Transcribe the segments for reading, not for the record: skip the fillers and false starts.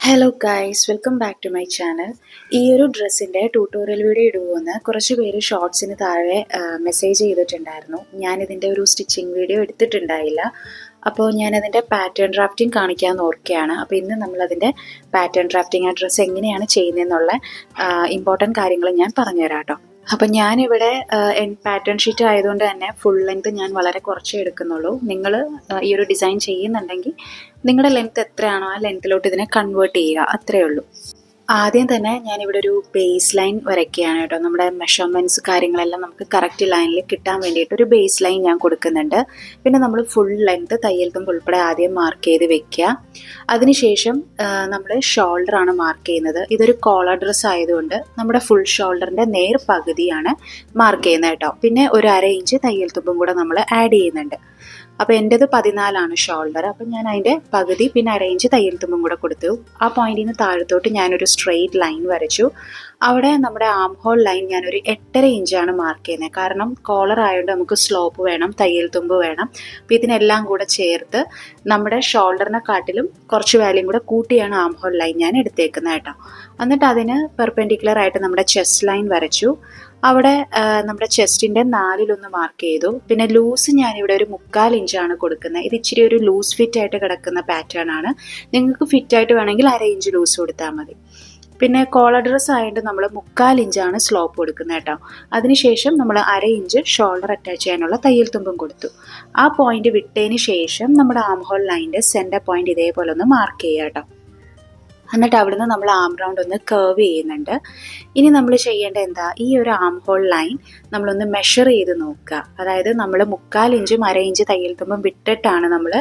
Hello guys, welcome back to my channel. ഈ ഒരു ഡ്രസ്സിൻ്റെ ട്യൂട്ടോറിയൽ വീഡിയോ ഇടുമെന്ന് കുറച്ച് പേര് ഷോർട്സിന് താഴെ മെസ്സേജ് ചെയ്തിട്ടുണ്ടായിരുന്നു. ഞാനിതിൻ്റെ ഒരു സ്റ്റിച്ചിങ് വീഡിയോ എടുത്തിട്ടുണ്ടായില്ല. അപ്പോൾ ഞാനതിൻ്റെ പാറ്റേൺ ഡ്രാഫ്റ്റിംഗ് കാണിക്കാമെന്ന് ഓർക്കുകയാണ്. അപ്പോൾ ഇന്ന് നമ്മളതിൻ്റെ പാറ്റേൺ ഡ്രാഫ്റ്റിംഗ് ആ ഡ്രസ്സ് എങ്ങനെയാണ് ചെയ്യുന്നതെന്നുള്ള ഇമ്പോർട്ടൻറ്റ് കാര്യങ്ങൾ ഞാൻ പറഞ്ഞുതരാം കേട്ടോ. അപ്പം ഞാനിവിടെ പാറ്റേൺ ഷീറ്റ് ആയതുകൊണ്ട് തന്നെ ഫുൾ ലെങ്ത് ഞാൻ വളരെ കുറച്ചേ എടുക്കുന്നുള്ളൂ. നിങ്ങൾ ഈ ഒരു ഡിസൈൻ ചെയ്യുന്നുണ്ടെങ്കിൽ നിങ്ങളുടെ ലെങ്ത് എത്രയാണോ ആ ലെങ്ത്തിലോട്ട് ഇതിനെ കൺവേർട്ട് ചെയ്യുക, അത്രയേ ഉള്ളൂ. ആദ്യം തന്നെ ഞാനിവിടെ ഒരു ബേസ് ലൈൻ വരയ്ക്കുകയാണ് കേട്ടോ. നമ്മുടെ മെഷർമെൻറ്റ്സ് കാര്യങ്ങളെല്ലാം നമുക്ക് കറക്റ്റ് ലൈനിൽ കിട്ടാൻ വേണ്ടിയിട്ട് ഒരു ബേസ് ലൈൻ ഞാൻ കൊടുക്കുന്നുണ്ട്. പിന്നെ നമ്മൾ ഫുൾ ലെങ്ത് തയ്യൽ തുമ്പ് ഉൾപ്പെടെ ആദ്യം മാർക്ക് ചെയ്ത് വെക്കുക. അതിനുശേഷം നമ്മൾ ഷോൾഡറാണ് മാർക്ക് ചെയ്യുന്നത്. ഇതൊരു കോളർ ഡ്രസ്സ് ആയതുകൊണ്ട് നമ്മുടെ ഫുൾ ഷോൾഡറിൻ്റെ നേർ പകുതിയാണ് മാർക്ക് ചെയ്യുന്നത് കേട്ടോ. പിന്നെ ഒരു 1/2 ഇഞ്ച് തയ്യൽ തുമ്പും കൂടെ നമ്മൾ ആഡ് ചെയ്യുന്നുണ്ട്. അപ്പോൾ എൻ്റേത് 14 ഷോൾഡർ. അപ്പം ഞാൻ അതിൻ്റെ പകുതി പിന്നെ 1/2 ഇഞ്ച് തയ്യൽ തുമ്പും കൂടെ കൊടുത്തു. ആ പോയിന്റിൽ നിന്ന് താഴത്തോട്ട് ഞാനൊരു സ്ട്രെയിറ്റ് ലൈൻ വരച്ചു. അവിടെ നമ്മുടെ ആം ഹോൾ ലൈൻ ഞാനൊരു 8.5 ഇഞ്ചാണ് മാർക്ക് ചെയ്യുന്നത്. കാരണം കോളർ ആയതുകൊണ്ട് നമുക്ക് സ്ലോപ്പ് വേണം, തയ്യൽ തുമ്പ് വേണം. അപ്പോൾ ഇതിനെല്ലാം കൂടെ ചേർത്ത് നമ്മുടെ ഷോൾഡറിനെക്കാട്ടിലും കുറച്ച് വാല്യൂം കൂടെ കൂട്ടിയാണ് ആം ഹോൾ ലൈൻ ഞാൻ എടുത്തേക്കുന്നത് കേട്ടോ. എന്നിട്ട് അതിന് പെർപെൻഡിക്കുലർ ആയിട്ട് നമ്മുടെ ചെസ്റ്റ് ലൈൻ വരച്ചു. അവിടെ നമ്മുടെ ചെസ്റ്റിൻ്റെ 4/1 മാർക്ക് ചെയ്തു. പിന്നെ ലൂസ് ഞാനിവിടെ ഒരു 3/4 ഇഞ്ചാണ് കൊടുക്കുന്നത്. ഇത് ഇച്ചിരി ഒരു ലൂസ് ഫിറ്റ് ആയിട്ട് കിടക്കുന്ന പാറ്റേൺ ആണ്. നിങ്ങൾക്ക് ഫിറ്റായിട്ട് വേണമെങ്കിൽ 1/2 ഇഞ്ച് ലൂസ് കൊടുത്താൽ മതി. പിന്നെ കോളർ ഡ്രസ്സ് ആയതുകൊണ്ട് നമ്മൾ 3/4 ഇഞ്ചാണ് സ്ലോപ്പ് കൊടുക്കുന്നത് കേട്ടോ. അതിനുശേഷം നമ്മൾ 1/2 ഇഞ്ച് ഷോൾഡർ അറ്റാച്ച് ചെയ്യാനുള്ള തയ്യൽ തുമ്പും കൊടുത്തു. ആ പോയിന്റ് വിട്ടതിന് ശേഷം നമ്മുടെ ആം ഹോൾ ലൈൻ്റെ സെൻറ്റർ പോയിന്റ് ഇതേപോലെ ഒന്ന് മാർക്ക് ചെയ്യുക കേട്ടോ. എന്നിട്ട് അവിടുന്ന് നമ്മൾ ആം റൗണ്ട് ഒന്ന് കർവ് ചെയ്യുന്നുണ്ട്. ഇനി നമ്മൾ ചെയ്യേണ്ട എന്താ, ഈ ഒരു ആം ഹോൾ ലൈൻ നമ്മളൊന്ന് മെഷർ ചെയ്ത് നോക്കുക. അതായത് നമ്മൾ 3/4 ഇഞ്ചും 1/2 ഇഞ്ച് തയ്യൽ തുമ്പും വിട്ടിട്ടാണ് നമ്മൾ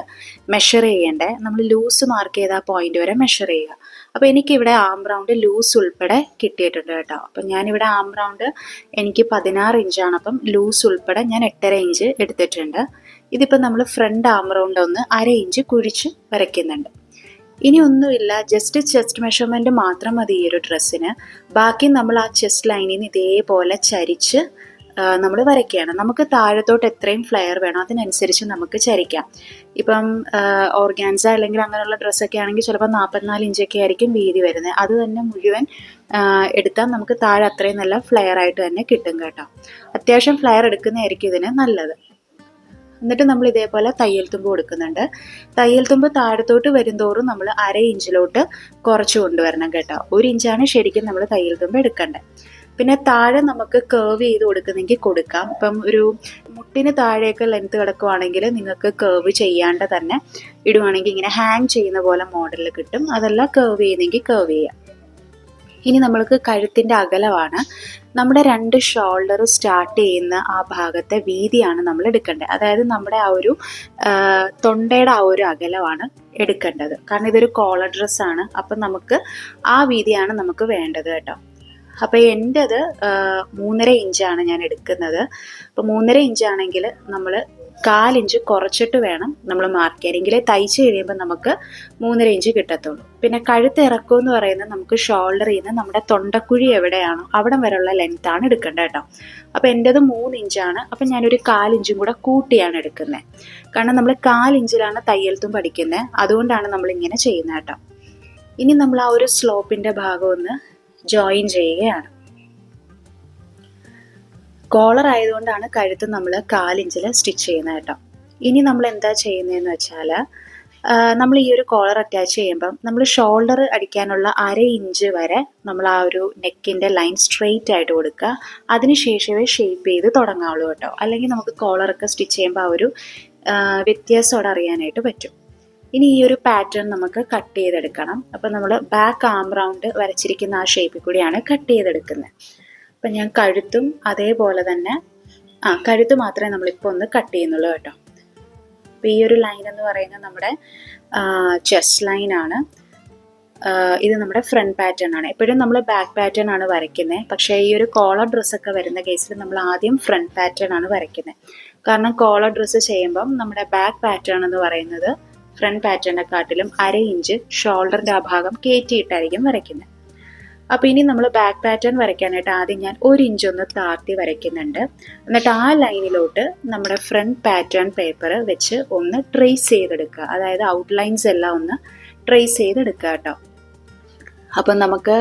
മെഷർ ചെയ്യേണ്ടത്. നമ്മൾ ലൂസ് മാർക്ക് ചെയ്ത ആ പോയിന്റ് വരെ മെഷർ ചെയ്യുക. അപ്പോൾ എനിക്കിവിടെ ആം റൗണ്ട് ലൂസ് ഉൾപ്പെടെ കിട്ടിയിട്ടുണ്ട് കേട്ടോ. അപ്പം ഞാനിവിടെ ആം റൗണ്ട് എനിക്ക് 16 ഇഞ്ചാണ്. അപ്പം ലൂസ് ഉൾപ്പെടെ ഞാൻ 8.5 ഇഞ്ച് എടുത്തിട്ടുണ്ട്. ഇതിപ്പോൾ നമ്മൾ ഫ്രണ്ട് ആം റൗണ്ട് ഒന്ന് 1/2 ഇഞ്ച് കുഴിച്ച് വരയ്ക്കുന്നുണ്ട്. ഇനി ഒന്നുമില്ല, ജസ്റ്റ് ചെസ്റ്റ് മെഷർമെൻറ്റ് മാത്രം മതി ഈ ഒരു ഡ്രസ്സിന്. ബാക്കി നമ്മൾ ആ ചെസ്റ്റ് ലൈനിൽ നിന്ന് ഇതേപോലെ ചരിച്ച് നമ്മൾ വരയ്ക്കുകയാണ്. നമുക്ക് താഴത്തോട്ട് എത്രയും ഫ്ലെയർ വേണം അതിനനുസരിച്ച് നമുക്ക് ചരിക്കാം. ഇപ്പം ഓർഗാൻസ അല്ലെങ്കിൽ അങ്ങനെയുള്ള ഡ്രസ്സൊക്കെ ആണെങ്കിൽ ചിലപ്പോൾ 44 ഇഞ്ചൊക്കെ ആയിരിക്കും വീതി വരുന്നത്. അത് തന്നെ മുഴുവൻ എടുത്താൽ നമുക്ക് താഴെ അത്രയും നല്ല ഫ്ലെയർ ആയിട്ട് തന്നെ കിട്ടും കേട്ടോ. അത്യാവശ്യം ഫ്ലെയർ എടുക്കുന്നതായിരിക്കും ഇതിന് നല്ലത്. എന്നിട്ട് നമ്മൾ ഇതേപോലെ തയ്യൽ തുമ്പ് കൊടുക്കുന്നുണ്ട്. തയ്യൽ തുമ്പ് താഴത്തോട്ട് വരുന്തോറും നമ്മൾ 1/2 ഇഞ്ചിലോട്ട് കുറച്ച് കൊണ്ടുവരണം കേട്ടോ. 1 ഇഞ്ചാണ് ശരിക്കും നമ്മൾ തയ്യൽ തുമ്പ് എടുക്കേണ്ടത്. പിന്നെ താഴെ നമുക്ക് കർവ് ചെയ്ത് കൊടുക്കുന്നെങ്കിൽ കൊടുക്കാം. ഇപ്പം ഒരു മുട്ടിന് താഴെയൊക്കെ ലെങ്ത് കിടക്കുവാണെങ്കിൽ നിങ്ങൾക്ക് കർവ് ചെയ്യാണ്ട് തന്നെ ഇടുവാണെങ്കിൽ ഇങ്ങനെ ഹാങ് ചെയ്യുന്ന പോലെ മോഡലിൽ കിട്ടും. അതല്ല കർവ് ചെയ്യുന്നെങ്കിൽ കർവ് ചെയ്യാം. ഇനി നമ്മൾക്ക് കഴുത്തിൻ്റെ അകലമാണ്. നമ്മുടെ 2 ഷോൾഡർ സ്റ്റാർട്ട് ചെയ്യുന്ന ആ ഭാഗത്തെ വീതിയാണ് നമ്മൾ എടുക്കേണ്ടത്. അതായത് നമ്മുടെ ആ ഒരു തൊണ്ടയുടെ ആ ഒരു അകലമാണ് എടുക്കേണ്ടത്. കാരണം ഇതൊരു കോളർ ഡ്രസ്സാണ്. അപ്പം നമുക്ക് ആ വീതിയാണ് നമുക്ക് വേണ്ടത് കേട്ടോ. അപ്പോൾ എൻ്റെത് 3.5 ഇഞ്ചാണ് ഞാൻ എടുക്കുന്നത്. അപ്പോൾ 3.5 ഇഞ്ചാണെങ്കിൽ നമ്മൾ 1/4 ഇഞ്ച് കുറച്ചിട്ട് വേണം നമ്മൾ മാർക്ക് ചെയ്യാൻ. എങ്കിലേ തയ്ച്ച് കഴിയുമ്പോൾ നമുക്ക് 3.5 ഇഞ്ച് കിട്ടത്തുള്ളൂ. പിന്നെ കഴുത്ത് ഇറക്കം എന്ന് പറയുന്നത് നമുക്ക് ഷോൾഡറിൽ നിന്ന് നമ്മുടെ തൊണ്ടക്കുഴി എവിടെയാണോ അവിടം വരെയുള്ള ലെങ്ത്താണ് എടുക്കേണ്ടത് കേട്ടോ. അപ്പോൾ എൻ്റെത് 3 ഇഞ്ചാണ്. അപ്പം ഞാനൊരു 1/4 ഇഞ്ചും കൂടെ കൂട്ടിയാണ് എടുക്കുന്നത്. കാരണം നമ്മൾ 1/4 ഇഞ്ചിലാണ് തയ്യൽ തുമ്പ് പഠിക്കുന്നത്. അതുകൊണ്ടാണ് നമ്മളിങ്ങനെ ചെയ്യുന്നത് കേട്ടോ. ഇനി നമ്മൾ ആ ഒരു സ്ലോപ്പിൻ്റെ ഭാഗം ഒന്ന് ജോയിൻ ചെയ്യുകയാണ്. കോളർ ആയതുകൊണ്ടാണ് കഴുത്ത് നമ്മൾ 1/4 ഇഞ്ചിൽ സ്റ്റിച്ച് ചെയ്യുന്നത് കേട്ടോ. ഇനി നമ്മൾ എന്താ ചെയ്യുന്നതെന്ന് വെച്ചാൽ നമ്മൾ ഈ ഒരു കോളർ അറ്റാച്ച് ചെയ്യുമ്പം നമ്മൾ ഷോൾഡർ അടിക്കാനുള്ള 1/2 ഇഞ്ച് വരെ നമ്മൾ ആ ഒരു നെക്കിൻ്റെ ലൈൻ സ്ട്രെയിറ്റ് ആയിട്ട് കൊടുക്കുക. അതിനുശേഷമേ ഷേപ്പ് ചെയ്ത് തുടങ്ങാവുള്ളൂ കേട്ടോ. അല്ലെങ്കിൽ നമുക്ക് കോളറൊക്കെ സ്റ്റിച്ച് ചെയ്യുമ്പോൾ ആ ഒരു വ്യത്യാസത്തോടെ അറിയാനായിട്ട് പറ്റും. ഇനി ഈ ഒരു പാറ്റേൺ നമുക്ക് കട്ട് ചെയ്തെടുക്കണം. അപ്പം നമ്മൾ ബാക്ക് ആം റൗണ്ട് വരച്ചിരിക്കുന്ന ആ ഷേപ്പിൽ കൂടിയാണ് കട്ട് ചെയ്തെടുക്കുന്നത്. അപ്പം ഞാൻ കഴുത്തും അതേപോലെ തന്നെ കഴുത്ത് മാത്രമേ നമ്മളിപ്പോൾ ഒന്ന് കട്ട് ചെയ്യുന്നുള്ളൂ കേട്ടോ. അപ്പോൾ ഈ ഒരു ലൈൻ എന്ന് പറയുന്നത് നമ്മുടെ ചെസ്റ്റ് ലൈനാണ്. ഇത് നമ്മുടെ ഫ്രണ്ട് പാറ്റേൺ ആണ്. എപ്പോഴും നമ്മൾ ബാക്ക് പാറ്റേൺ ആണ് വരയ്ക്കുന്നത്. പക്ഷേ ഈ ഒരു കോളർ ഡ്രസ്സൊക്കെ വരുന്ന കേസിൽ നമ്മൾ ആദ്യം ഫ്രണ്ട് പാറ്റേൺ ആണ് വരയ്ക്കുന്നത്. കാരണം കോളർ ഡ്രസ്സ് ചെയ്യുമ്പം നമ്മുടെ ബാക്ക് പാറ്റേൺ എന്ന് പറയുന്നത് ഫ്രണ്ട് പാറ്റേണിനെക്കാട്ടിലും 1/2 ഇഞ്ച് ഷോൾഡറിൻ്റെ ആ ഭാഗം കയറ്റിയിട്ടായിരിക്കും വരയ്ക്കുന്നത്. അപ്പോൾ ഇനി നമ്മൾ ബാക്ക് പാറ്റേൺ വരയ്ക്കാനായിട്ട് ആദ്യം ഞാൻ 1 ഇഞ്ച് ഒന്ന് താഴ്ത്തി വരയ്ക്കുന്നുണ്ട്. എന്നിട്ട് ആ ലൈനിലോട്ട് നമ്മുടെ ഫ്രണ്ട് പാറ്റേൺ പേപ്പർ വെച്ച് ഒന്ന് ട്രേസ് ചെയ്തെടുക്കുക. അതായത് ഔട്ട്ലൈൻസ് എല്ലാം ഒന്ന് ട്രേസ് ചെയ്തെടുക്കുക കേട്ടോ. അപ്പം നമുക്ക്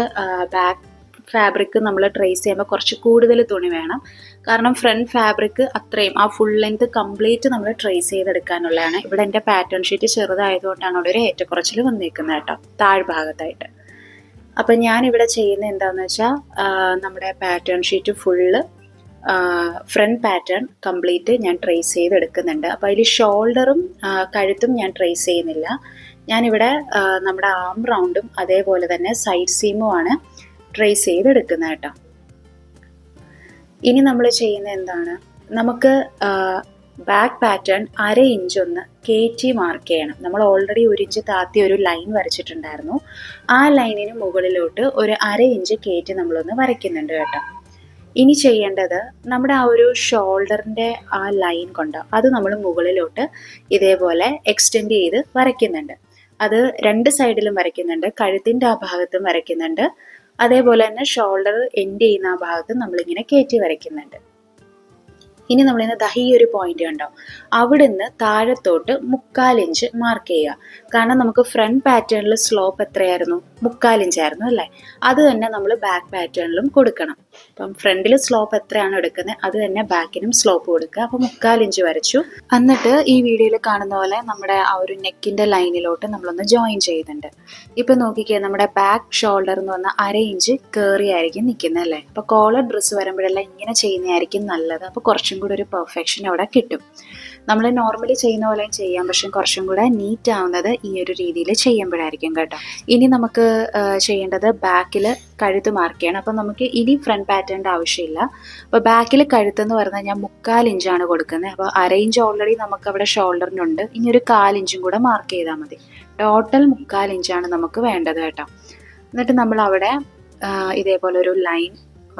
ബാക്ക് ഫാബ്രിക് നമ്മൾ ട്രേസ് ചെയ്യുമ്പോൾ കുറച്ച് കൂടുതൽ തുണി വേണം. കാരണം ഫ്രണ്ട് ഫാബ്രിക് അത്രയും ആ ഫുൾ ലെങ്ത് കംപ്ലീറ്റ് നമ്മൾ ട്രേസ് ചെയ്തെടുക്കാനുള്ളതാണ്. ഇവിടെ എൻ്റെ പാറ്റേൺ ഷീറ്റ് ചെറുതായതുകൊണ്ടാണ് അവിടെ ഒരു ഏറ്റക്കുറച്ചിൽ വന്നിരിക്കുന്നത് കേട്ടോ, താഴ്ഭാഗത്തായിട്ട്. അപ്പം ഞാനിവിടെ ചെയ്യുന്നത് എന്താണെന്ന് വെച്ചാൽ നമ്മുടെ pattern sheet full front pattern complete ഞാൻ ട്രേസ് ചെയ്തെടുക്കുന്നുണ്ട്. അപ്പോൾ അതിൽ ഷോൾഡറും കഴുത്തും ഞാൻ ട്രേസ് ചെയ്യുന്നില്ല. ഞാനിവിടെ നമ്മുടെ ആം റൗണ്ടും അതേപോലെ തന്നെ സൈഡ് സീമുമാണ് ട്രേസ് ചെയ്തെടുക്കുന്നത് കേട്ടോ. ഇനി നമ്മൾ ചെയ്യുന്നത് എന്താണ്, നമുക്ക് ബാക്ക് പാറ്റേൺ 1/2 ഇഞ്ച് ഒന്ന് കയറ്റി മാർക്ക് ചെയ്യണം. നമ്മൾ ഓൾറെഡി 1 ഇഞ്ച് താത്തി ഒരു ലൈൻ വരച്ചിട്ടുണ്ടായിരുന്നു. ആ ലൈനിന് മുകളിലോട്ട് ഒരു 1/2 ഇഞ്ച് കയറ്റി നമ്മളൊന്ന് വരയ്ക്കുന്നുണ്ട് കേട്ടോ. ഇനി ചെയ്യേണ്ടത് നമ്മുടെ ആ ഒരു ഷോൾഡറിൻ്റെ ആ ലൈൻ കൊണ്ട് അത് നമ്മൾ മുകളിലോട്ട് ഇതേപോലെ എക്സ്റ്റെൻഡ് ചെയ്ത് വരയ്ക്കുന്നുണ്ട്. അത് 2 സൈഡിലും വരയ്ക്കുന്നുണ്ട്, കഴുത്തിൻ്റെ ആ ഭാഗത്തും വരയ്ക്കുന്നുണ്ട്, അതേപോലെ തന്നെ ഷോൾഡർ എൻഡ് ചെയ്യുന്ന ആ ഭാഗത്ത് നമ്മളിങ്ങനെ കയറ്റി വരയ്ക്കുന്നുണ്ട്. ഇനി നമ്മളിന്ന് ഈ ഒരു പോയിന്റ് കണ്ടോ, അവിടുന്ന് താഴത്തോട്ട് 1/4 ഇഞ്ച് മാർക്ക് ചെയ്യുക. കാരണം നമുക്ക് ഫ്രണ്ട് പാറ്റേണിൽ സ്ലോപ്പ് എത്രയായിരുന്നു, 1/4 ഇഞ്ചായിരുന്നു അല്ലേ. അത് തന്നെ നമ്മൾ ബാക്ക് പാറ്റേണിലും കൊടുക്കണം. അപ്പം ഫ്രണ്ടിൽ സ്ലോപ്പ് എത്രയാണ് എടുക്കുന്നത് അത് തന്നെ ബാക്കിനും സ്ലോപ്പ് കൊടുക്കുക. അപ്പം 1/4 ഇഞ്ച് വരച്ചു. എന്നിട്ട് ഈ വീഡിയോയിൽ കാണുന്ന പോലെ നമ്മുടെ ആ ഒരു നെക്കിൻ്റെ ലൈനിലോട്ട് നമ്മളൊന്ന് ജോയിൻ ചെയ്യുന്നുണ്ട്. ഇപ്പം നോക്കിക്കേ, നമ്മുടെ ബാക്ക് ഷോൾഡർ എന്ന് പറഞ്ഞാൽ 1/2 ഇഞ്ച് കയറിയായിരിക്കും നിൽക്കുന്നത് അല്ലേ. അപ്പോൾ കോളർ ഡ്രസ്സ് വരുമ്പോഴെല്ലാം ഇങ്ങനെ ചെയ്യുന്നതായിരിക്കും നല്ലത്. അപ്പോൾ കുറച്ചും കൂടെ ഒരു പെർഫെക്ഷൻ അവിടെ കിട്ടും. നമ്മൾ നോർമലി ചെയ്യുന്ന പോലെ ചെയ്യാം, പക്ഷെ കുറച്ചും കൂടെ നീറ്റ് ആവുന്നത് ഈ ഒരു രീതിയിൽ ചെയ്യുമ്പോഴായിരിക്കും കേട്ടോ. ഇനി നമുക്ക് ചെയ്യേണ്ടത് ബാക്കിൽ കഴുത്ത് മാർക്ക് ചെയ്യണം. അപ്പം നമുക്ക് ഇനി ഫ്രണ്ട് പാറ്റേണിൻ്റെ ആവശ്യമില്ല. അപ്പോൾ ബാക്കിൽ കഴുത്തെന്ന് പറഞ്ഞാൽ ഞാൻ 1/4 ഇഞ്ചാണ് കൊടുക്കുന്നത്. അപ്പോൾ 1/2 ഇഞ്ച് ഓൾറെഡി നമുക്ക് അവിടെ ഷോൾഡറിനുണ്ട്. ഇനി ഒരു 1/4 ഇഞ്ചും കൂടെ മാർക്ക് ചെയ്താൽ മതി. ടോട്ടൽ 1/4 ഇഞ്ചാണ് നമുക്ക് വേണ്ടത് കേട്ടോ. എന്നിട്ട് നമ്മൾ അവിടെ ഇതേപോലെ ഒരു ലൈൻ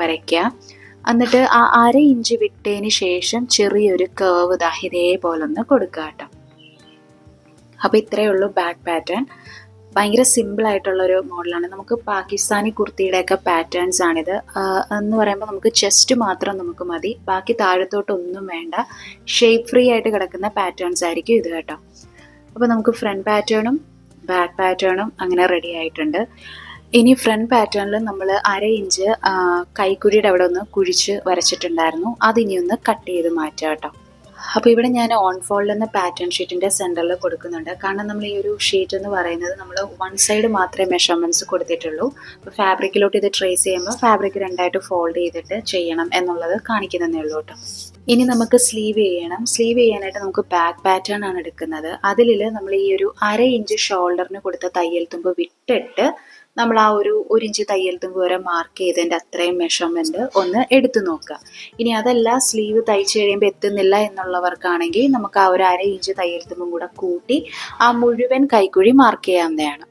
വരയ്ക്കുക. എന്നിട്ട് ആ 1/2 ഇഞ്ച് വിട്ടതിന് ശേഷം ചെറിയൊരു കേർവ് ഇതേപോലെ ഒന്ന് കൊടുക്കുക കേട്ടോ. അപ്പോൾ ഇത്രയേ ഉള്ളൂ ബാക്ക് പാറ്റേൺ. ഭയങ്കര സിമ്പിളായിട്ടുള്ളൊരു മോഡലാണ്. നമുക്ക് പാകിസ്ഥാനി കുർത്തിയുടെയൊക്കെ പാറ്റേൺസ് ആണിത്. എന്ന് പറയുമ്പോൾ നമുക്ക് ചെസ്റ്റ് മാത്രം നമുക്ക് മതി, ബാക്കി താഴത്തോട്ടൊന്നും വേണ്ട. ഷേപ്പ് ഫ്രീ ആയിട്ട് കിടക്കുന്ന പാറ്റേൺസ് ആയിരിക്കും ഇത് കേട്ടോ. അപ്പോൾ നമുക്ക് ഫ്രണ്ട് പാറ്റേണും ബാക്ക് പാറ്റേണും അങ്ങനെ റെഡി ആയിട്ടുണ്ട്. ഇനി ഫ്രണ്ട് പാറ്റേണിൽ നമ്മൾ 1/2 ഇഞ്ച് കൈക്കുഴിയുടെ അവിടെ ഒന്ന് കുഴിച്ച് വരച്ചിട്ടുണ്ടായിരുന്നു, അതിനി ഒന്ന് കട്ട് ചെയ്ത് മാറ്റുക കേട്ടോ. അപ്പോൾ ഇവിടെ ഞാൻ ഓൺ ഫോൾഡ് എന്ന പാറ്റേൺ ഷീറ്റിൻ്റെ സെൻറ്ററിൽ കൊടുക്കുന്നുണ്ട്. കാരണം നമ്മൾ ഈ ഒരു ഷീറ്റ് എന്ന് പറയുന്നത് നമ്മൾ 1 സൈഡ് മാത്രമേ മെഷർമെൻറ്റ്സ് കൊടുത്തിട്ടുള്ളൂ. അപ്പോൾ ഫാബ്രിക്കിലോട്ട് ഇത് ട്രേസ് ചെയ്യുമ്പോൾ ഫാബ്രിക് 2ആയിട്ട് ഫോൾഡ് ചെയ്തിട്ട് ചെയ്യണം എന്നുള്ളത് കാണിക്കുന്നതേ ഉള്ളൂ കേട്ടോ. ഇനി നമുക്ക് സ്ലീവ് ചെയ്യണം. സ്ലീവ് ചെയ്യാനായിട്ട് നമുക്ക് ബാക്ക് പാറ്റേൺ ആണ് എടുക്കുന്നത്. അതിൽ നമ്മൾ ഈ ഒരു 1/2 ഇഞ്ച് ഷോൾഡറിന് കൊടുത്ത തയ്യൽ തുമ്പ് വിട്ടിട്ട് നമ്മൾ ആ ഒരു 1 ഇഞ്ച് തയ്യൽ തുമ്പ് വരെ മാർക്ക് ചെയ്തതിൻ്റെ അത്രയും മെഷർമെൻറ്റ് ഒന്ന് എടുത്തു നോക്കുക. ഇനി അതല്ല സ്ലീവ് തയ്ച്ച് കഴിയുമ്പോൾ എത്തുന്നില്ല എന്നുള്ളവർക്കാണെങ്കിൽ നമുക്ക് ആ ഒരു 1/2 ഇഞ്ച് തയ്യൽ തുമ്പും കൂടെ കൂട്ടി ആ മുഴുവൻ കൈക്കുഴി മാർക്ക് ചെയ്യാവുന്നതാണ്.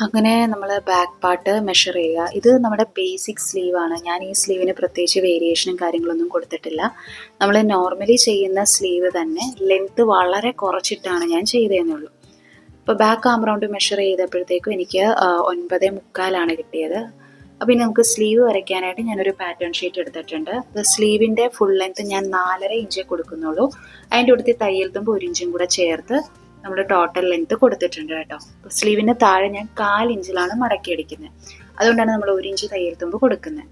അങ്ങനെ നമ്മൾ ബാക്ക് പാർട്ട് മെഷർ ചെയ്യുക. ഇത് നമ്മുടെ ബേസിക് സ്ലീവാണ്. ഞാൻ ഈ സ്ലീവിന് പ്രത്യേകിച്ച് വേരിയേഷനും കാര്യങ്ങളൊന്നും കൊടുത്തിട്ടില്ല. നമ്മൾ നോർമലി ചെയ്യുന്ന സ്ലീവ് തന്നെ ലെങ്ത്ത് വളരെ കുറച്ചിട്ടാണ് ഞാൻ ചെയ്തതെന്നേ ഉള്ളൂ. അപ്പോൾ ബാക്ക് ആം റൗണ്ട് മെഷർ ചെയ്തപ്പോഴത്തേക്കും എനിക്ക് 9.25 കിട്ടിയത്. അപ്പോൾ ഇനി നമുക്ക് സ്ലീവ് വരയ്ക്കാനായിട്ട് ഞാനൊരു പാറ്റേൺ ഷീറ്റ് എടുത്തിട്ടുണ്ട്. സ്ലീവിൻ്റെ ഫുൾ ലെങ്ത്ത് ഞാൻ 4.5 ഇഞ്ചേ കൊടുക്കുന്നുള്ളൂ. അതിൻ്റെ അടുത്ത് തയ്യൽ തുമ്പ് 1 ഇഞ്ചും കൂടെ ചേർത്ത് നമ്മൾ ടോട്ടൽ ലെങ്ത്ത് കൊടുത്തിട്ടുണ്ട് കേട്ടോ. അപ്പോൾ സ്ലീവിൻ്റെ താഴെ ഞാൻ 1/4 ഇഞ്ചിലാണ് മടക്കി അടിക്കുന്നത്. അതുകൊണ്ടാണ് നമ്മൾ 1 ഇഞ്ച് തയ്യൽ തുമ്പ് കൊടുക്കുന്നത്.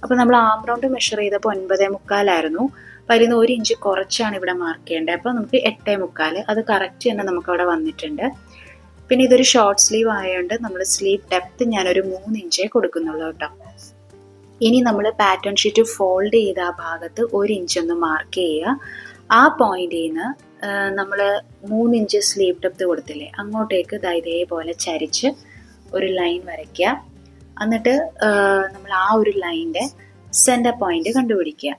അപ്പോൾ നമ്മൾ ആം റൗണ്ട് മെഷർ ചെയ്തപ്പോൾ 9.25 ആയിരുന്നു. അപ്പോൾ അതിൽ നിന്ന് 1 ഇഞ്ച് കുറച്ചാണ് ഇവിടെ മാർക്ക് ചെയ്യേണ്ടത്. അപ്പോൾ നമുക്ക് 8.25 അത് കറക്റ്റ് തന്നെ നമുക്കവിടെ വന്നിട്ടുണ്ട്. പിന്നെ ഇതൊരു ഷോർട്ട് സ്ലീവ് ആയതുകൊണ്ട് നമ്മൾ സ്ലീവ് ഡെപ്ത് ഞാനൊരു 3 ഇഞ്ചേ കൊടുക്കുന്നുള്ളൂ കേട്ടോ. ഇനി നമ്മൾ പാറ്റേൺ ഷീറ്റ് ഫോൾഡ് ചെയ്ത ആ ഭാഗത്ത് 1 ഇഞ്ച് ഒന്ന് മാർക്ക് ചെയ്യുക. ആ പോയിന്റിൽ നിന്ന് നമ്മൾ 3 ഇഞ്ച് സ്ലീവ് ഡെപ്ത് കൊടുത്തില്ലേ, അങ്ങോട്ടേക്ക് ഇതേപോലെ ചരിച്ച് ഒരു ലൈൻ വരയ്ക്കുക. എന്നിട്ട് നമ്മൾ ആ ഒരു ലൈനിൻ്റെ സെൻറ്റർ പോയിന്റ് കണ്ടുപിടിക്കുക.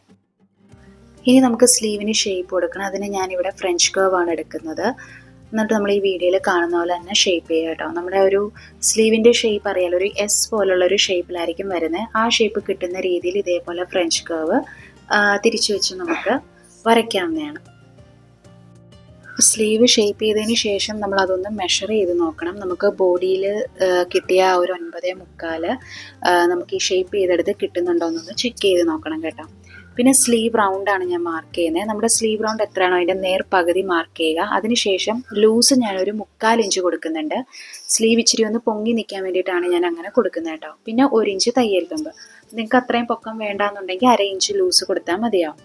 ഇനി നമുക്ക് സ്ലീവിന് ഷേപ്പ് കൊടുക്കണം. അതിന് ഞാനിവിടെ ഫ്രഞ്ച് കർവാണ് എടുക്കുന്നത്. എന്നിട്ട് നമ്മൾ ഈ വീഡിയോയിൽ കാണുന്ന പോലെ തന്നെ ഷേപ്പ് ചെയ്യുക കേട്ടോ. നമ്മുടെ ഒരു സ്ലീവിൻ്റെ ഷേപ്പ് അറിയാലോ, ഒരു എസ് പോലുള്ളൊരു ഷേപ്പിലായിരിക്കും വരുന്നത്. ആ ഷേപ്പ് കിട്ടുന്ന രീതിയിൽ ഇതേപോലെ ഫ്രഞ്ച് കർവ് തിരിച്ചു വെച്ച് നമുക്ക് വരയ്ക്കാവുന്നതാണ്. സ്ലീവ് ഷേപ്പ് ചെയ്തതിന് ശേഷം നമ്മൾ അതൊന്ന് മെഷർ ചെയ്ത് നോക്കണം. നമുക്ക് ബോഡിയിൽ കിട്ടിയ ആ ഒരു 9.25 നമുക്ക് ഈ ഷേപ്പ് ചെയ്തെടുത്ത് കിട്ടുന്നുണ്ടോ എന്നൊന്ന് ചെക്ക് ചെയ്ത് നോക്കണം കേട്ടോ. പിന്നെ സ്ലീവ് റൗണ്ടാണ് ഞാൻ മാർക്ക് ചെയ്യുന്നത്. നമ്മുടെ സ്ലീവ് റൗണ്ട് എത്രയാണോ അതിൻ്റെ നേർ പകുതി മാർക്ക് ചെയ്യുക. അതിനുശേഷം ലൂസ് ഞാനൊരു 3/4 ഇഞ്ച് കൊടുക്കുന്നുണ്ട്. സ്ലീവ് ഇച്ചിരി ഒന്ന് പൊങ്ങി നിൽക്കാൻ വേണ്ടിയിട്ടാണ് ഞാൻ അങ്ങനെ കൊടുക്കുന്നത് കേട്ടോ. പിന്നെ 1 ഇഞ്ച് തയ്യൽ തുമ്പ്. നിങ്ങൾക്ക് അത്രയും പൊക്കം വേണ്ടാന്നുണ്ടെങ്കിൽ 1/2 ഇഞ്ച് ലൂസ് കൊടുത്താൽ മതിയാവും.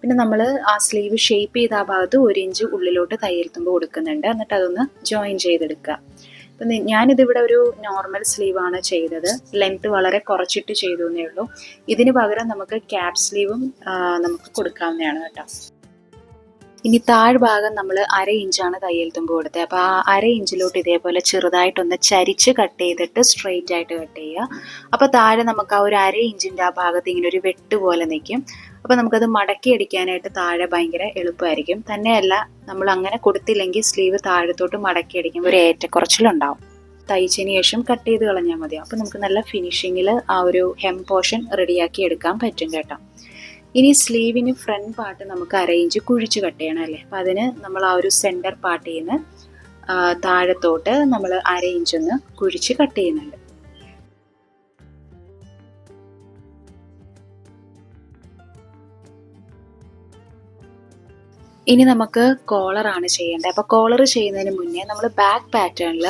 പിന്നെ നമ്മൾ ആ സ്ലീവ് ഷേപ്പ് ചെയ്ത ആ ഭാഗത്ത് 1 ഇഞ്ച് ഉള്ളിലോട്ട് തയ്യൽ തുമ്പ് കൊടുക്കുന്നുണ്ട്. എന്നിട്ട് അതൊന്ന് ജോയിൻ ചെയ്തെടുക്കുക. അപ്പം ഞാനിതിവിടെ ഒരു നോർമൽ സ്ലീവാണ് ചെയ്തത്. ലെങ്ത്ത് വളരെ കുറച്ചിട്ട് ചെയ്തു എന്നേ ഉള്ളൂ. ഇതിന് പകരം നമുക്ക് ക്യാപ് സ്ലീവും നമുക്ക് കൊടുക്കാവുന്നതാണ് കേട്ടോ. ഇനി താഴ്ഭാഗം നമ്മൾ 1/2 ഇഞ്ചാണ് തയ്യൽ തുമ്പ് കൊടുത്തത്. അപ്പോൾ ആ 1/2 ഇഞ്ചിലോട്ട് ഇതേപോലെ ചെറുതായിട്ടൊന്ന് ചരിച്ച് കട്ട് ചെയ്തിട്ട് സ്ട്രെയിറ്റ് ആയിട്ട് കട്ട് ചെയ്യുക. അപ്പോൾ താഴെ നമുക്ക് ആ ഒരു 1/2 ഇഞ്ചിൻ്റെ ആ ഭാഗത്ത് ഇങ്ങനെ ഒരു വെട്ട് പോലെ നിൽക്കും. അപ്പോൾ നമുക്കത് മടക്കി അടിക്കാനായിട്ട് താഴെ ഭയങ്കര എളുപ്പമായിരിക്കും. തന്നെയല്ല, നമ്മൾ അങ്ങനെ കൊടുത്തില്ലെങ്കിൽ സ്ലീവ് താഴത്തോട്ട് മടക്കി അടിക്കുമ്പോൾ ഒരു ഏറ്റക്കുറച്ചിലുണ്ടാവും. തയ്ച്ചതിന് ശേഷം കട്ട് ചെയ്ത് കളഞ്ഞാൽ മതി. അപ്പോൾ നമുക്ക് നല്ല ഫിനിഷിങ്ങിൽ ആ ഒരു ഹെം പോർഷൻ റെഡിയാക്കി എടുക്കാൻ പറ്റും കേട്ടോ. ഇനി സ്ലീവിന് ഫ്രണ്ട് പാർട്ട് നമുക്ക് 1/2 ഇഞ്ച് കുഴിച്ച് കട്ട് ചെയ്യണം അല്ലേ. അപ്പം അതിന് നമ്മൾ ആ ഒരു സെൻറ്റർ പാർട്ടിൽ നിന്ന് താഴത്തോട്ട് നമ്മൾ 1/2 ഇഞ്ചൊന്ന് കുഴിച്ച് കട്ട് ചെയ്യുന്നുണ്ട്. ഇനി നമുക്ക് കോളറാണ് ചെയ്യേണ്ടത്. അപ്പോൾ കോളർ ചെയ്യുന്നതിന് മുന്നേ നമ്മൾ ബാക്ക് പാറ്റേണിൽ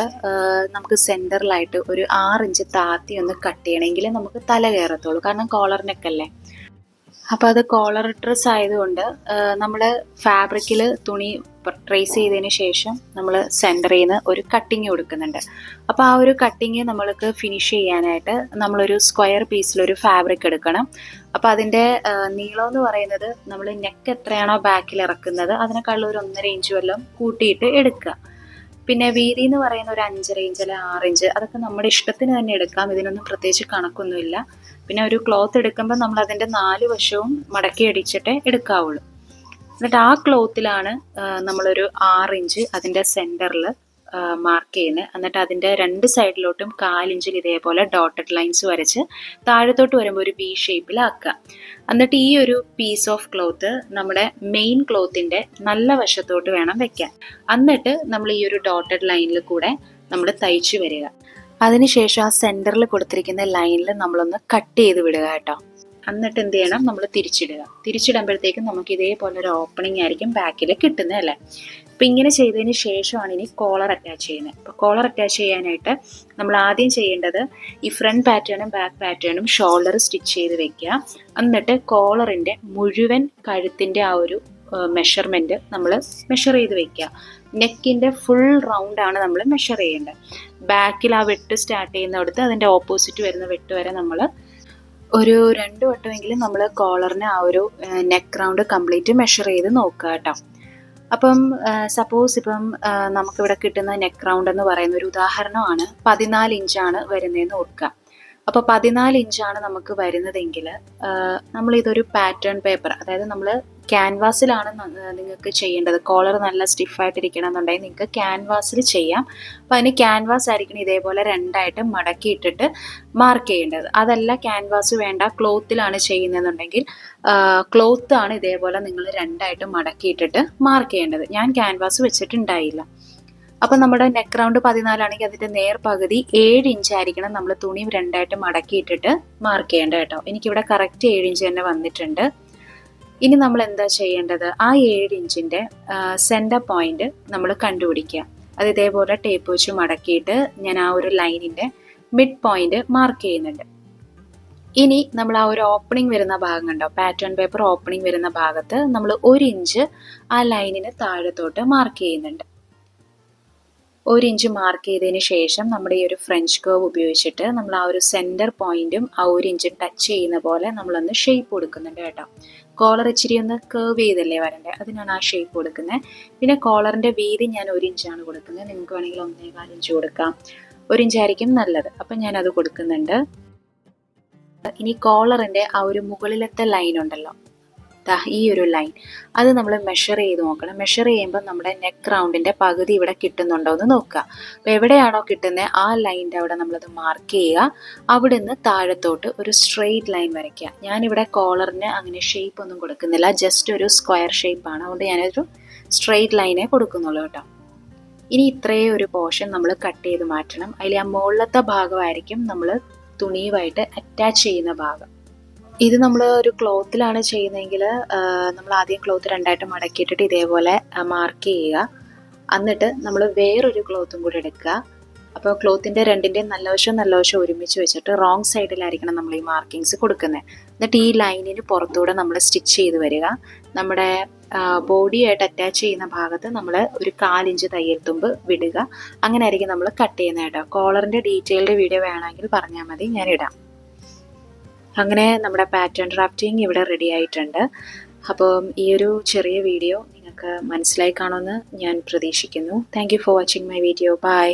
നമുക്ക് സെൻറ്ററിലായിട്ട് ഒരു 6 ഇഞ്ച് താത്തി ഒന്ന് കട്ട് ചെയ്യണമെങ്കിൽ നമുക്ക് തല കയറത്തുള്ളൂ. കാരണം കോളറിനൊക്കെ അല്ലേ. അപ്പോൾ അത് കോളർ ഡ്രസ് ആയതുകൊണ്ട് നമ്മൾ ഫാബ്രിക്കിൽ തുണി ട്രേസ് ചെയ്തതിന് ശേഷം നമ്മൾ സെൻറ്ററിൽ നിന്ന് ഒരു കട്ടിങ് കൊടുക്കുന്നുണ്ട്. അപ്പോൾ ആ ഒരു കട്ടിങ് നമ്മൾക്ക് ഫിനിഷ് ചെയ്യാനായിട്ട് നമ്മളൊരു സ്ക്വയർ പീസിലൊരു ഫാബ്രിക് എടുക്കണം. അപ്പോൾ അതിൻ്റെ നീളം എന്ന് പറയുന്നത് നമ്മൾ നെക്ക് എത്രയാണോ ബാക്കിൽ ഇറക്കുന്നത് അതിനേക്കാളും ഒരു 1.5 ഇഞ്ച് വല്ലതും കൂട്ടിയിട്ട് എടുക്കുക. പിന്നെ വീതി എന്ന് പറയുന്ന ഒരു 5.5 ഇഞ്ച് അല്ലെ 6 ഇഞ്ച് അതൊക്കെ നമ്മുടെ ഇഷ്ടത്തിന് തന്നെ എടുക്കാം. ഇതിനൊന്നും പ്രത്യേകിച്ച് കണക്കൊന്നുമില്ല. പിന്നെ ഒരു ക്ലോത്ത് എടുക്കുമ്പോൾ നമ്മൾ അതിൻ്റെ 4 വശവും മടക്കി അടിച്ചിട്ടേ എടുക്കാവുള്ളൂ. എന്നിട്ട് ആ ക്ലോത്തിലാണ് നമ്മളൊരു 6 ഇഞ്ച് അതിൻ്റെ സെൻറ്ററിൽ മാർക്ക് ചെയ്യുന്നത്. എന്നിട്ട് അതിൻ്റെ 2 സൈഡിലോട്ടും 1/4 ഇഞ്ചിൽ ഇതേപോലെ ഡോട്ടഡ് ലൈൻസ് വരച്ച് താഴത്തോട്ട് വരുമ്പോൾ ഒരു വി ഷേപ്പിലാക്കുക. എന്നിട്ട് ഈ ഒരു പീസ് ഓഫ് ക്ലോത്ത് നമ്മുടെ മെയിൻ ക്ലോത്തിൻ്റെ നല്ല വശത്തോട്ട് വേണം വെക്കാൻ. എന്നിട്ട് നമ്മൾ ഈ ഒരു ഡോട്ടഡ് ലൈനിൽ കൂടെ നമ്മൾ തയ്ച്ചു വരിക. അതിനുശേഷം ആ സെൻറ്ററിൽ കൊടുത്തിരിക്കുന്ന ലൈനിൽ നമ്മളൊന്ന് കട്ട് ചെയ്ത് വിടുക കേട്ടോ. എന്നിട്ട് എന്ത് ചെയ്യണം, നമ്മൾ തിരിച്ചിടുമ്പോഴത്തേക്കും നമുക്ക് ഇതേപോലെ ഒരു ഓപ്പണിംഗ് ആയിരിക്കും ബാക്കിൽ കിട്ടുന്നത് അല്ലേ. അപ്പം ഇങ്ങനെ ചെയ്തതിന് ശേഷമാണ് ഇനി കോളർ അറ്റാച്ച് ചെയ്യുന്നത്. അപ്പോൾ കോളർ അറ്റാച്ച് ചെയ്യാനായിട്ട് നമ്മൾ ആദ്യം ചെയ്യേണ്ടത് ഈ ഫ്രണ്ട് പാറ്റേണും ബാക്ക് പാറ്റേണും ഷോൾഡർ സ്റ്റിച്ച് ചെയ്ത് വെക്കുക. എന്നിട്ട് കോളറിൻ്റെ മുഴുവൻ കഴുത്തിൻ്റെ ആ ഒരു മെഷർമെൻറ്റ് നമ്മൾ മെഷർ ചെയ്ത് വെക്കുക. നെക്കിൻ്റെ ഫുൾ റൗണ്ടാണ് നമ്മൾ മെഷർ ചെയ്യേണ്ടത്. ബാക്കിൽ ആ വെട്ട് സ്റ്റാർട്ട് ചെയ്യുന്നിടത്ത് അതിൻ്റെ ഓപ്പോസിറ്റ് വരുന്ന വെട്ട് വരെ നമ്മൾ ഒരു 2 വട്ടമെങ്കിലും നമ്മൾ കോളറിന് ആ ഒരു നെക്ക് റൗണ്ട് കംപ്ലീറ്റ് മെഷർ ചെയ്ത് നോക്കുക കേട്ടോ. അപ്പം സപ്പോസ് ഇപ്പം നമുക്കിവിടെ കിട്ടുന്ന നെക്ക് റൗണ്ട് എന്ന് പറയുന്ന ഒരു ഉദാഹരണമാണ് 14 ഇഞ്ചാണ് വരുന്നതെന്ന് ഓർക്കുക. അപ്പോൾ 14 ഇഞ്ചാണ് നമുക്ക് വരുന്നതെങ്കിൽ നമ്മളിതൊരു പാറ്റേൺ പേപ്പർ, അതായത് നമ്മൾ ക്യാൻവാസിലാണ് നിങ്ങൾക്ക് ചെയ്യേണ്ടത്. കോളർ നല്ല സ്റ്റിഫായിട്ടിരിക്കണം എന്നുണ്ടെങ്കിൽ നിങ്ങൾക്ക് ക്യാൻവാസിൽ ചെയ്യാം. അപ്പോൾ അതിന് ക്യാൻവാസ് ആയിരിക്കണം ഇതേപോലെ 2ആയിട്ട് മടക്കിയിട്ടിട്ട് മാർക്ക് ചെയ്യേണ്ടത്. അതല്ല ക്യാൻവാസ് വേണ്ട, ക്ലോത്തിലാണ് ചെയ്യുന്നതെന്നുണ്ടെങ്കിൽ ക്ലോത്താണ് ഇതേപോലെ നിങ്ങൾ 2ആയിട്ട് മടക്കിയിട്ടിട്ട് മാർക്ക് ചെയ്യേണ്ടത്. ഞാൻ ക്യാൻവാസ് വെച്ചിട്ടുണ്ടായില്ല. അപ്പം നമ്മുടെ നെക്ക് റൗണ്ട് 14 ആണെങ്കിൽ അതിൻ്റെ നേർ പകുതി 7 ഇഞ്ചായിരിക്കണം നമ്മൾ തുണി 2ആയിട്ട് മടക്കിയിട്ടിട്ട് മാർക്ക് ചെയ്യേണ്ടത് കേട്ടോ. എനിക്കിവിടെ കറക്റ്റ് 7 ഇഞ്ച് തന്നെ വന്നിട്ടുണ്ട്. ഇനി നമ്മൾ എന്താ ചെയ്യേണ്ടത്, ആ 7 ഇഞ്ചിൻ്റെ സെൻറ്റർ പോയിന്റ് നമ്മൾ കണ്ടുപിടിക്കുക. അത് ഇതേപോലെ ടേപ്പ് വെച്ച് മടക്കിയിട്ട് ഞാൻ ആ ഒരു ലൈനിൻ്റെ മിഡ് പോയിന്റ് മാർക്ക് ചെയ്യുന്നുണ്ട്. ഇനി നമ്മൾ ആ ഒരു ഓപ്പണിംഗ് വരുന്ന ഭാഗം കണ്ടോ, പാറ്റേൺ പേപ്പർ ഓപ്പണിംഗ് വരുന്ന ഭാഗത്ത് നമ്മൾ 1 ഇഞ്ച് ആ ലൈനിന് താഴത്തോട്ട് മാർക്ക് ചെയ്യുന്നുണ്ട്. 1 ഇഞ്ച് മാർക്ക് ചെയ്തതിന് ശേഷം നമ്മുടെ ഈ ഒരു ഫ്രഞ്ച് കർവ് ഉപയോഗിച്ചിട്ട് നമ്മൾ ആ ഒരു സെൻറ്റർ പോയിന്റും ആ 1 ഇഞ്ച് ടച്ച് ചെയ്യുന്ന പോലെ നമ്മളൊന്ന് ഷേപ്പ് കൊടുക്കുന്നുണ്ട് കേട്ടോ. കോളർ ഇച്ചിരി ഒന്ന് കർവ് ചെയ്തല്ലേ വരണ്ടേ, അതിനാണ് ആ ഷേപ്പ് കൊടുക്കുന്നത്. പിന്നെ കോളറിൻ്റെ വീതി ഞാൻ 1 ഇഞ്ചാണ് കൊടുക്കുന്നത്. നിങ്ങൾക്ക് വേണമെങ്കിൽ 1.25 ഇഞ്ച് കൊടുക്കാം. 1 ഇഞ്ചായിരിക്കും നല്ലത്. അപ്പം ഞാനത് കൊടുക്കുന്നുണ്ട്. ഇനി കോളറിൻ്റെ ആ ഒരു മുകളിലത്തെ ലൈൻ ഉണ്ടല്ലോ, ഈ ഒരു ലൈൻ, അത് നമ്മൾ മെഷർ ചെയ്ത് നോക്കണം. മെഷർ ചെയ്യുമ്പോൾ നമ്മുടെ നെക്ക് റൗണ്ടിൻ്റെ പകുതി ഇവിടെ കിട്ടുന്നുണ്ടോ എന്ന് നോക്കുക. അപ്പോൾ എവിടെയാണോ കിട്ടുന്നത് ആ ലൈനിൻ്റെ അവിടെ നമ്മളത് മാർക്ക് ചെയ്യുക. അവിടെ നിന്ന് താഴത്തോട്ട് ഒരു സ്ട്രെയിറ്റ് ലൈൻ വരയ്ക്കുക. ഞാനിവിടെ കോളറിന് അങ്ങനെ ഷേപ്പ് ഒന്നും കൊടുക്കുന്നില്ല, ജസ്റ്റ് ഒരു സ്ക്വയർ ഷേപ്പാണ്. അതുകൊണ്ട് ഞാനൊരു സ്ട്രെയിറ്റ് ലൈനേ കൊടുക്കുന്നുള്ളൂ കേട്ടോ. ഇനി ഇത്രയും ഒരു പോർഷൻ നമ്മൾ കട്ട് ചെയ്ത് മാറ്റണം. അതിൽ ആ മുകളിലത്തെ ഭാഗമായിരിക്കും നമ്മൾ തുണിയുമായിട്ട് അറ്റാച്ച് ചെയ്യുന്ന ഭാഗം. ഇത് നമ്മൾ ഒരു ക്ലോത്തിലാണ് ചെയ്യുന്നതെങ്കിൽ നമ്മൾ ആദ്യം ക്ലോത്ത് രണ്ടായിട്ട് മടക്കിയിട്ടിട്ട് ഇതേപോലെ മാർക്ക് ചെയ്യുക. എന്നിട്ട് നമ്മൾ വേറൊരു ക്ലോത്തും കൂടി എടുക്കുക. അപ്പോൾ ക്ലോത്തിൻ്റെ രണ്ടിൻ്റെയും നല്ല വശം ഒരുമിച്ച് വെച്ചിട്ട് റോങ് സൈഡിലായിരിക്കണം നമ്മൾ ഈ മാർക്കിങ്സ് കൊടുക്കുന്നത്. എന്നിട്ട് ഈ ലൈനിന് പുറത്തൂടെ നമ്മൾ സ്റ്റിച്ച് ചെയ്ത് വരിക. നമ്മുടെ ബോഡിയായിട്ട് അറ്റാച്ച് ചെയ്യുന്ന ഭാഗത്ത് നമ്മൾ ഒരു 1/4 ഇഞ്ച് തയ്യൽ തുമ്പ് വിടുക. അങ്ങനെ ആയിരിക്കും നമ്മൾ കട്ട് ചെയ്യുന്നത് കേട്ടോ. കോളറിൻ്റെ ഡീറ്റെയിൽഡ് വീഡിയോ വേണമെങ്കിൽ പറഞ്ഞാൽ മതി, ഞാൻ ഇടാം. അങ്ങനെ നമ്മുടെ പാറ്റേൺ ഡ്രാഫ്റ്റിംഗ് ഇവിടെ റെഡി ആയിട്ടുണ്ട്. അപ്പം ഈ ഒരു ചെറിയ വീഡിയോ നിങ്ങൾക്ക് മനസ്സിലായി കാണുമെന്ന് ഞാൻ പ്രതീക്ഷിക്കുന്നു. Thank you for watching my video. By.